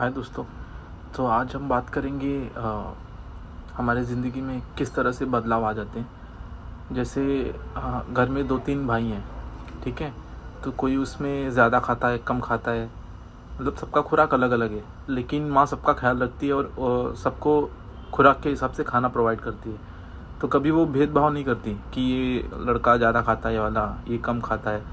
हाय दोस्तों। तो आज हम बात करेंगे हमारे ज़िंदगी में किस तरह से बदलाव आ जाते हैं। जैसे घर में 2-3 भाई हैं, ठीक है। तो कोई उसमें ज़्यादा खाता है, कम खाता है, मतलब सबका खुराक अलग अलग है, लेकिन माँ सबका ख्याल रखती है और सबको खुराक के हिसाब से खाना प्रोवाइड करती है। तो कभी वो भेदभाव नहीं करती कि ये लड़का ज़्यादा खाता है वाला ये कम खाता है,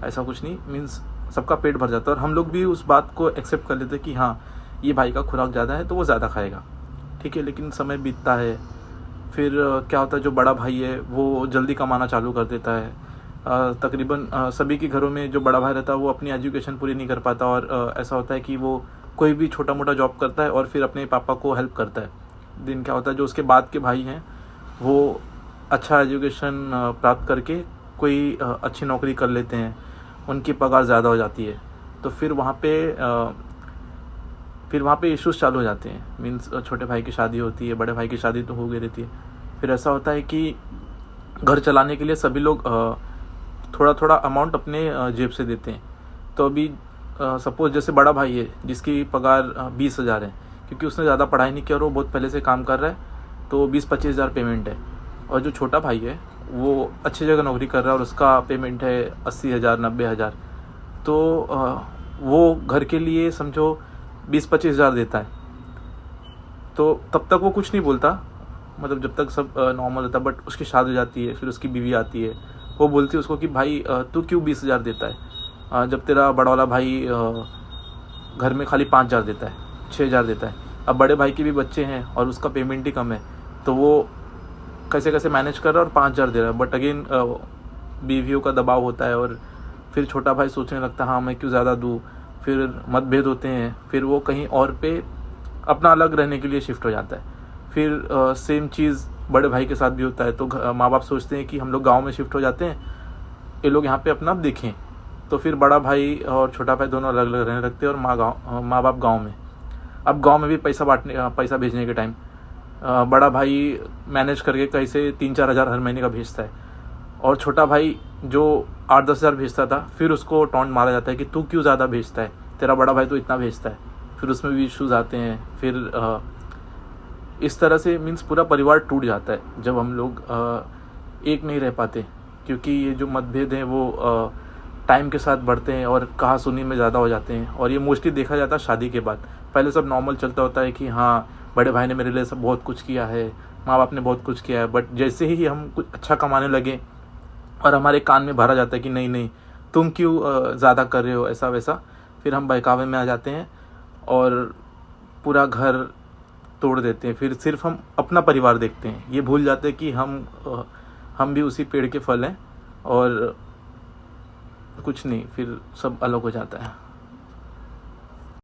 ऐसा कुछ नहीं। मीन्स सबका पेट भर जाता है और हम लोग भी उस बात को एक्सेप्ट कर लेते हैं कि हाँ, ये भाई का खुराक ज़्यादा है तो वो ज़्यादा खाएगा, ठीक है। लेकिन समय बीतता है, फिर क्या होता है, जो बड़ा भाई है वो जल्दी कमाना चालू कर देता है। तकरीबन सभी के घरों में जो बड़ा भाई रहता है वो अपनी एजुकेशन पूरी नहीं कर पाता और ऐसा होता है कि वो कोई भी छोटा मोटा जॉब करता है और फिर अपने पापा को हेल्प करता है। दिन क्या होता है, जो उसके बाद के भाई हैं वो अच्छा एजुकेशन प्राप्त करके कोई अच्छी नौकरी कर लेते हैं, उनकी पगार ज़्यादा हो जाती है। तो फिर वहाँ पे इश्यूज चालू हो जाते हैं। मीन्स छोटे भाई की शादी होती है, बड़े भाई की शादी तो हो गई रहती है। फिर ऐसा होता है कि घर चलाने के लिए सभी लोग थोड़ा थोड़ा अमाउंट अपने जेब से देते हैं। तो अभी सपोज जैसे बड़ा भाई है जिसकी पगार 20,000 है, क्योंकि उसने ज़्यादा पढ़ाई नहीं किया और वो बहुत पहले से काम कर रहा है, तो 20-25 हज़ार पेमेंट है। और जो छोटा भाई है वो अच्छी जगह नौकरी कर रहा है और उसका पेमेंट है 80,000 90,000। तो वो घर के लिए समझो 20-25 हज़ार देता है। तो तब तक वो कुछ नहीं बोलता, मतलब जब तक सब नॉर्मल रहता है। बट उसकी शादी हो जाती है, फिर उसकी बीवी आती है, वो बोलती है उसको कि भाई तू क्यों 20,000 देता है, जब तेरा बड़ा वाला भाई घर में खाली 5,000 देता है, 6,000 देता है। अब बड़े भाई के भी बच्चे हैं और उसका पेमेंट ही कम है, तो वो कैसे कैसे मैनेज कर रहा है और 5,000 दे रहा है। बट अगेन बीवियों का दबाव होता है और फिर छोटा भाई सोचने लगता है हाँ मैं क्यों ज़्यादा दूँ। फिर मतभेद होते हैं, फिर वो कहीं और पे अपना अलग रहने के लिए शिफ्ट हो जाता है। फिर सेम चीज़ बड़े भाई के साथ भी होता है। तो माँ बाप सोचते हैं कि हम लोग गाँव में शिफ्ट हो जाते हैं, ये लोग यहाँ पे अपना देखें। तो फिर बड़ा भाई और छोटा भाई दोनों अलग अलग रहने लगते हैं और माँ बाप गाँव में। अब गाँव में भी पैसा भेजने के टाइम बड़ा भाई मैनेज करके कैसे 3-4 हज़ार हर महीने का भेजता है, और छोटा भाई जो 8-10 हज़ार भेजता था फिर उसको टॉन्ट मारा जाता है कि तू क्यों ज़्यादा भेजता है, तेरा बड़ा भाई तो इतना भेजता है। फिर उसमें भी इश्यूज आते हैं। फिर इस तरह से मीन्स पूरा परिवार टूट जाता है जब हम लोग एक नहीं रह पाते, क्योंकि ये जो मतभेद हैं वो टाइम के साथ बढ़ते हैं और कहा-सुनी में ज़्यादा हो जाते हैं। और ये मोस्टली देखा जाता है शादी के बाद। पहले सब नॉर्मल चलता होता है कि हाँ, बड़े भाई ने मेरे लिए सब बहुत कुछ किया है, माँ बाप ने बहुत कुछ किया है। बट जैसे ही हम कुछ अच्छा कमाने लगे और हमारे कान में भरा जाता है कि नहीं नहीं तुम क्यों ज़्यादा कर रहे हो, ऐसा वैसा, फिर हम बहकावे में आ जाते हैं और पूरा घर तोड़ देते हैं। फिर सिर्फ हम अपना परिवार देखते हैं, ये भूल जाते हैं कि हम भी उसी पेड़ के फल हैं और कुछ नहीं, फिर सब अलग हो जाता है।